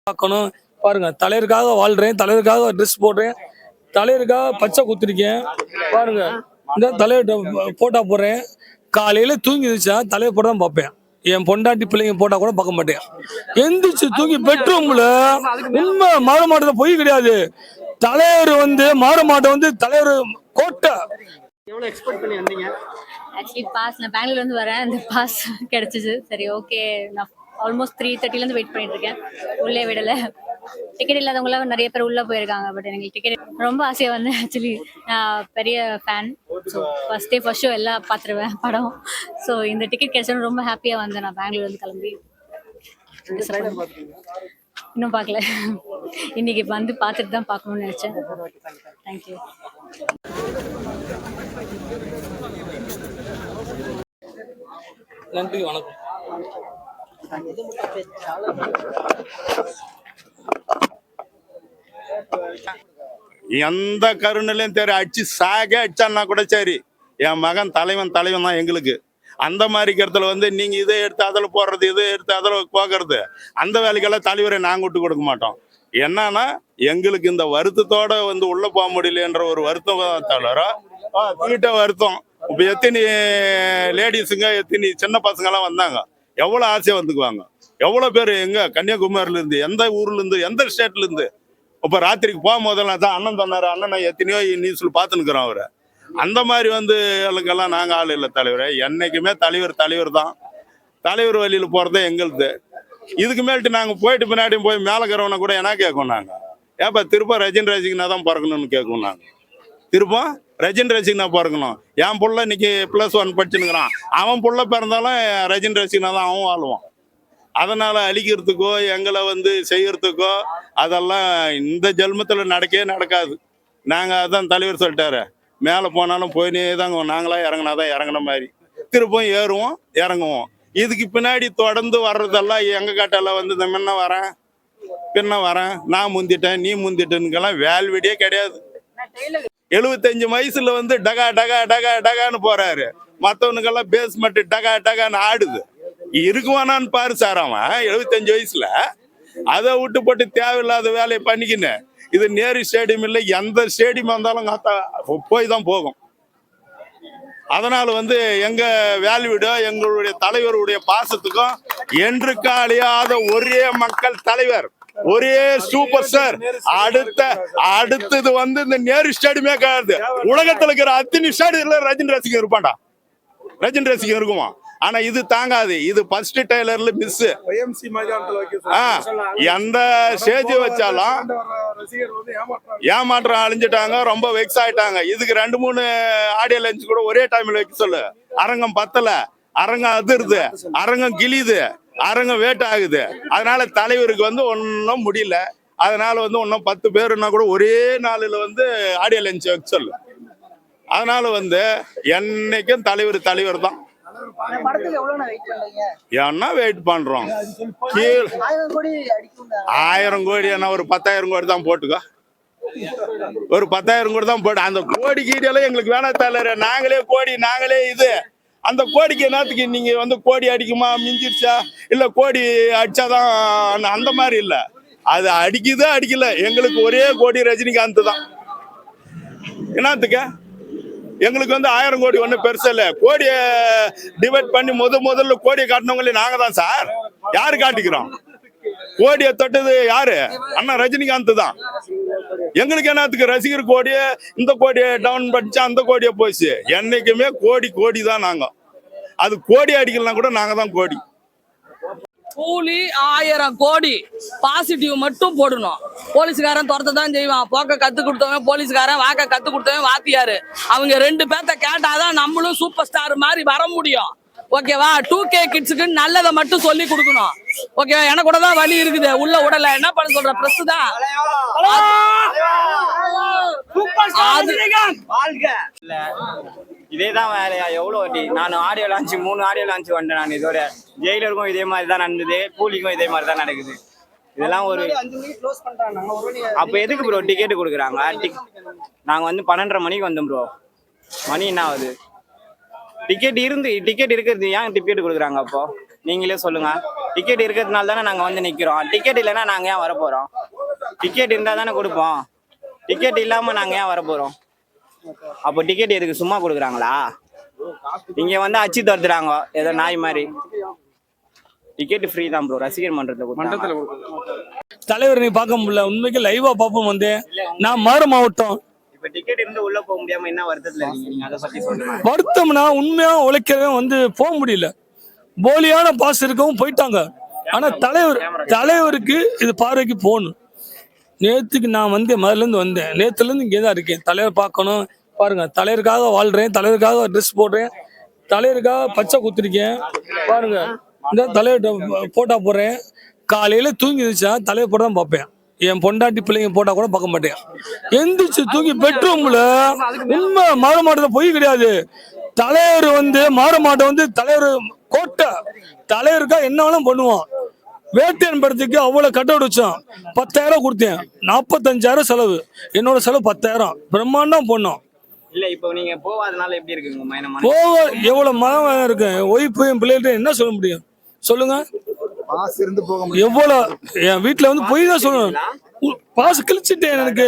பார்க்கணும். பாருங்க, தலைவருக்காக வாழ்றேன், தலைவருக்காக ட்ரெஸ் போடுறேன், தலைவருக்காக பச்சை குத்திருக்கேன். பாருங்க, இந்த தலைவர் போட்டா போடுறேன். காலையில தூங்கிடுச்சா தலைவர் போட்டா தான் பார்ப்பேன். என் பொண்டாட்டி பிள்ளைங்க போட்டா கூட பார்க்க மாட்டேன். எந்திரிச்சு தூங்கி பெட்ரூம்ல உண்மை மாற மாட்டேன், பொய் கிடையாது. தலைவர் மாற மாட்டேன், தலைவர் கோட்டை. எவ்வளவு எக்ஸ்பெக்ட் பண்ணி வந்தீங்க? ஆக்சுவலி பாஸ் நான் பெங்களூர்லேருந்து வரேன். அந்த பாஸ் கிடச்சிச்சு. சரி, ஓகே. நான் ஆல்மோஸ்ட் 3:30லேருந்து வெயிட் பண்ணிட்டு இருக்கேன். உள்ளே விடலை. டிக்கெட் இல்லாதவங்களாம் நிறைய பேர் உள்ளே போயிருக்காங்க. பட் எனக்கு டிக்கெட் ரொம்ப ஆசையாக வந்தேன். ஆக்சுவலி நான் பெரிய ஃபேன். ஸோ ஃபர்ஸ்ட் ஷோ எல்லாம் பார்த்துருவேன் படம். ஸோ இந்த டிக்கெட் கிடைச்சோன்னு ரொம்ப ஹாப்பியாக வந்தேன். நான் பெங்களூர்லேருந்து கிளம்பி இன்னும் பார்க்கல. இன்னைக்கு பார்த்துட்டு தான் பார்க்கணும்னு நினச்சேன். தேங்க்யூ. நன்றி, வணக்கம். எந்த கருணையிலையும் சரி அடிச்சு அடிச்சான்னா கூட சரி, என் மகன் தலைவன் தான் எங்களுக்கு. அந்த மாதிரி இடத்துல நீங்க இதை எடுத்து அதில் போடுறது, இதை எடுத்து அதில் போக்குறது, அந்த வேலைக்கெல்லாம் தலைவரை நாங்கள் விட்டு கொடுக்க மாட்டோம். என்னன்னா எங்களுக்கு இந்த வருத்தத்தோட உள்ள போக முடியலன்ற ஒரு வருத்தம் தவிர தீட்ட வருத்தம். இப்போ எத்தனை லேடிஸுங்க, எத்தனை சின்ன பசங்கெல்லாம் வந்தாங்க, எவ்வளோ ஆசையாக வந்துக்குவாங்க. எவ்வளோ பேர் எங்க கன்னியாகுமரியிலேருந்து, எந்த ஊர்லேருந்து, எந்த ஸ்டேட்லேருந்து. இப்போ ராத்திரிக்கு போகும்போதெல்லாம் தான் அண்ணன் சொன்னார், அண்ணன் நான் எத்தனையோ நியூஸில் பார்த்துன்னுக்குறோம் அவரை. அந்த மாதிரி எல்லாம் நாங்கள் ஆள் இல்லை தலைவர். என்னைக்குமே தலைவர் தான். தலைவர் வழியில் போகிறதே எங்களுது. இதுக்கு மேல்ட்டு நாங்கள் போயிட்டு பின்னாடியும் போய் மேலக்கிறவனை கூட என்ன கேட்கும், நாங்கள் ஏப்பா திருப்ப ரஜினி தான் பிறக்கணும்னு கேட்கும். நாங்கள் திருப்பம் ரஜினி பிறக்கணும். என் புள்ள இன்னைக்கு +1 படிச்சுன்னுக்குறான். அவன் புள்ள பிறந்தாலும் ரஜினி தான் அவன் வாழ்வான். அதனால அழிக்கிறதுக்கோ எங்களை செய்யறதுக்கோ அதெல்லாம் இந்த ஜென்மத்தில் நடக்காது. நாங்கள் அதான் தலைவர் சொல்லிட்டாரு, மேலே போனாலும் போயினே தாங்க, நாங்களாம் இறங்கினாதான் இறங்கின மாதிரி திருப்பம் ஏறுவோம் இறங்குவோம். இதுக்கு பின்னாடி தொடர்ந்து வர்றதெல்லாம் எங்க காட்டெல்லாம் இந்த முன்ன வரேன் பின்ன வரேன், நான் முந்திட்டேன் நீ முந்திட்டேன்னுக்கெல்லாம் வேல்வெடியே கிடையாது. 75 வயசுல டகா டகா டகா டகான்னு போறாரு. மற்றவனுக்கெல்லாம் பேஸ்மெண்ட் டகா டகான்னு ஆடுது. இருக்குவானான்னு பாரு சார், அவன் 75 வயசுல அதை விட்டு போட்டு தேவையில்லாத வேலையை பண்ணிக்கினேன். இது நேரு ஸ்டேடியம் இல்லை, எந்த ஸ்டேடியம் வந்தாலும் போய் தான் போகும். அதனால எங்க வேல்விடோ எங்களுடைய தலைவருடைய பாசத்துக்கும் என்று அழியாத ஒரே மக்கள் தலைவர், ஒரே சூப்பர் ஸ்டார். அடுத்தது இந்த நேரு ஸ்டேடியமே கிடையாது. உலகத்துல இருக்கிற அத்தனை ஸ்டேடியம்ல ரஜினி ரசிகர் இருப்பான்டா, ரஜினி ரசிகர் இருக்குமா. ஆனா இது தாங்காது. இது ஃபர்ஸ்ட் டைலர்ல மிஸ். எந்த ஸ்டேஜ் வச்சாலும் ஏமாற்றம் அழிஞ்சிட்டாங்க, ரொம்ப வெக்ஸ் ஆயிட்டாங்க. இதுக்கு 2-3 ஆடியோ லஞ்ச் கூட ஒரே டைம்ல வைக்க சொல்லு. அரங்கம் பத்தல, அரங்கம் அதிருது, அரங்கம் கிளியுது, அரங்கம் வேட் ஆகுது. அதனால தலைவருக்கு ஒன்னும் முடியல. அதனால இன்னும் 10 பேருன்னா கூட ஒரே நாளில் ஆடியோ லஞ்ச் வைக்க சொல்லு. அதனால என்னைக்கும் தலைவர் தான். என்ன வெயிட் பண்றோம்? 1000 கோடி என்ன, ஒரு 10,000 கோடி தான் போட்டுக்கோ. ஒரு 10,000 கோடி தான் போட்டு, அந்த கோடி கீடியெல்லாம் எங்களுக்கு வேணாம் தலைவர். நாங்களே கோடி, நாங்களே இது. அந்த கோடிக்கு என்னத்துக்கு நீங்க கோடி அடிக்குமா, மிஞ்சிருச்சா, இல்ல கோடி அடிச்சாதான் அந்த மாதிரி இல்ல. அது அடிக்குது அடிக்கல, எங்களுக்கு ஒரே கோடி ரஜினிகாந்த் தான். என்னத்துக்கு எங்களுக்கு 1000 கோடி ஒன்றும் பெருசு இல்லை. கோடியை டிவைட் பண்ணி முதல்ல கோடியை காட்டினவங்களே நாங்க தான் சார். யாரு காட்டிக்கிறோம்? கோடியை தொட்டது யாரு? அண்ணா ரஜினிகாந்த் தான். எங்களுக்கு என்னத்துக்கு ரசிகர் கோடியை, இந்த கோடியை டவுன் படிச்சா அந்த கோடியை போச்சு. என்னைக்குமே கோடி தான் நாங்க. அது கோடி அடிக்கலாம் கூட நாங்க தான் கோடி. கூலி 1000 கோடி பாசிட்டிவ் மட்டும் போடணும். போலீஸ்காரன் துரத்த தான் செய்வான். போக்க கத்து கொடுத்தவன் போலீஸ்காரன், வாக்க கத்து கொடுத்தவன் வாத்தியாரு. அவங்க 2 பேர்த்த கேட்டாதான் நம்மளும் சூப்பர் ஸ்டார் மாதிரி வர முடியும். ஓகேவா? 2K கிட்ஸுக்கு நல்லதை மட்டும் சொல்லி கொடுக்கணும். ஓகேவா? எனக்கு கூட தான் வலி இருக்குது, உள்ள உடல. என்ன பண்ண சொல்ற? பிரஸ் தான். இதேதான் வேலையா? எவ்வளவு வட்டி? நான் 3 ஆடியோ லான்ச் வந்தேன். நான் இதோட ஜெயிலருக்கும் இதே மாதிரி தான் நடந்தது, கூலிக்கும் இதே மாதிரி தான் நடக்குது. இதெல்லாம் ஒரு அப்ப எதுக்கு ப்ரோ டிக்கெட் கொடுக்குறாங்க? நாங்க 12:30 மணிக்கு வந்தோம் ப்ரோ. மணி என்ன ஆகுது? டிக்கெட் இருக்கிறது ஏன் டிக்கெட் கொடுக்குறாங்க? அப்போ நீங்களே சொல்லுங்க. டிக்கெட் இருக்கிறதுனால தானே நாங்கள் வந்து நிற்கிறோம். டிக்கெட் இல்லைன்னா நாங்கள் ஏன் வர போகிறோம்? டிக்கெட் இருந்தால் தானே கொடுப்போம். டிக்கெட் இல்லாமல் நாங்கள் ஏன் வர போகிறோம்? அப்போ டிக்கெட் எதுக்கு சும்மா கொடுக்குறாங்களா? இங்கே வந்து அச்சு துரத்துறாங்க ஏதோ நாய் மாதிரி. டிக்கெட் ஃப்ரீ தான் ப்ரோ, ரசிகர் மன்றத்தில். தலைவர் நீ பார்க்க முடியல, உண்மைக்கு லைவா பார்ப்போம். வந்து நான் மாறு மாவட்டம். இப்போ டிக்கெட் இருந்து உள்ள போக முடியாம என்ன வருத்தத்தில் இருக்கீங்க? நீங்க அதை பத்தி சொல்லுங்க. வருத்தம்னா உண்மையா உழைக்கிறவன் வந்து போக முடியல. போலியான பாஸ் இருக்கவும் போயிட்டாங்க. ஆனா தலைவருக்கு இது பார்வைக்கு போகணும். நேத்துக்கு நான் வந்து முதல்ல இருந்து வந்தேன், நேத்துல இருந்து இங்கே தான் இருக்கேன். தலைவர் பார்க்கணும். பாருங்க, தலைவருக்காக வாழ்றேன், தலைவருக்காக ட்ரெஸ் போடுறேன், தலைவருக்காக பச்சை குத்திருக்கேன். பாருங்க, இந்த தலைவர்கிட்ட போட்டா போடுறேன். காலையில தூங்கி இருந்துச்சா தலைவர் போட தான் பார்ப்பேன். என் பொண்டாட்டி பிள்ளைங்க போட்டா கூட பார்க்க மாட்டேன். எந்திரிச்சு தூங்கி பெட்ரூம்ல உண்மை மாற மாட்டத பொய் கிடையாது. தலைவர் வந்து மாற மாட்டோம். வந்து தலைவர் கோட்டை தலைவருக்கா என்ன வேணாலும் பண்ணுவான். வேட்டையன் படத்துக்கு அவ்வளவு கட் அவுட் வச்சோம். 10,000 கொடுத்தேன், 45,000 செலவு. என்னோட செலவு 10,000. பிரம்மாண்டம் பண்ணோம். இல்ல இப்போ நீங்க போவாதனால எப்படி இருக்குங்க மயனமான? போக எவ்வளவு மனம் இருக்கு. ஒய்ஃபு என் பிள்ளைகிட்ட என்ன சொல்ல முடியும் சொல்லுங்க? எவ்வளவு என் வீட்டுல வந்து போய் தான் சொல்லணும். பாஸ் கிழிச்சிட்டேன், எனக்கு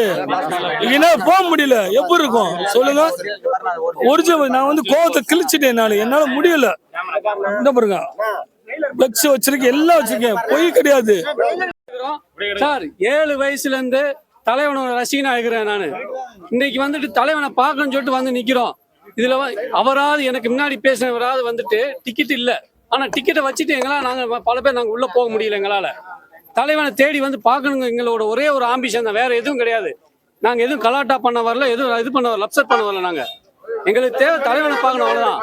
என்ன போக முடியல. எப்படி இருக்கும் சொல்லுங்க? ஒரிஜினல் நான் வந்து கோவத்தை கிழிச்சிட்டேன். நான் என்னால முடியல. என்ன பாருங்க, பிளக்ஸ் வச்சிருக்கேன், எல்லாம் வச்சிருக்கேன், பொய் கிடையாது சார். 7 வயசுல இருந்து தலைவனோட ரசிகனா இருக்கிறேன் நான். இன்னைக்கு வந்துட்டு தலைவனை பார்க்கணும்னு சொல்லிட்டு வந்து நிக்கிறோம். இதுல அவராது எனக்கு முன்னாடி பேசினவராது வந்துட்டு டிக்கெட் இல்லை, ஆனா டிக்கெட்டை வச்சுட்டு எங்களால் நாங்க பல பேர் நாங்க உள்ள போக முடியல. எங்களால தலைவனை தேடி வந்து பார்க்கணுங்க எங்களோட ஒரே ஒரு ஆம்பிஷன் தான், வேற எதுவும் கிடையாது. நாங்க எதுவும் கலாட்டா பண்ண வரல, எதுவும் இது பண்ண வரல, அப்செட் பண்ண வரல. நாங்க எங்களுக்கு தேவை தலைவனை பார்க்கணும், அவ்வளவுதான்.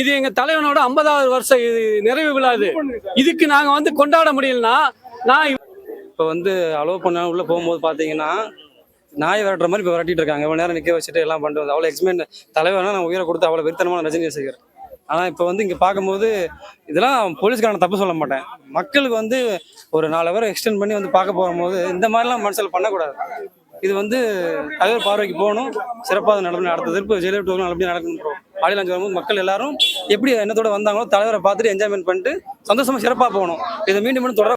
இது எங்க தலைவனோட 50வது வருஷம் நிறைவு விழா. இதுக்கு நாங்க வந்து கொண்டாட முடியலன்னா நான் இப்போ வந்து அலோவ் பண்ண உள்ளே போகும்போது பார்த்தீங்கன்னா நாய் விரட்டுற மாதிரி இப்போ விரட்டிட்டு இருக்காங்க. எவ்வளோ நேரம் நிற்க வச்சுட்டு எல்லாம் பண்ணிட்டு வந்து அவ்வளோ எக்ஸ்மெண்ட் தலைவனா நான் உயிரை கொடுத்து அவ்வளோ வெறுத்தனமான ரஜினி ரசிகர். ஆனால் இப்போ வந்து இங்கே பார்க்கும்போது இதெல்லாம் போலீஸ்காரன தப்பு சொல்ல மாட்டேன். மக்களுக்கு வந்து ஒரு 4 ஹவர் எக்ஸ்டெண்ட் பண்ணி வந்து பார்க்க போகும்போது இந்த மாதிரிலாம் மனசில் பண்ணக்கூடாது. இது வந்து தலைவர் பார்வைக்கு போகணும், சிறப்பாக நடந்து அடுத்த திருப்பு ஜெயலலிதா நல்லபடியாக நடக்கணும். ஆடியன்ஸ் வரும்போது மக்கள் எல்லாரும் எப்படி எண்ணத்தோட வந்தாங்களோ தலைவரை பார்த்துட்டு என்ஜாய்மெண்ட் பண்ணிட்டு சந்தோஷமா சிறப்பாக போகணும். இதை மீண்டும் தொடர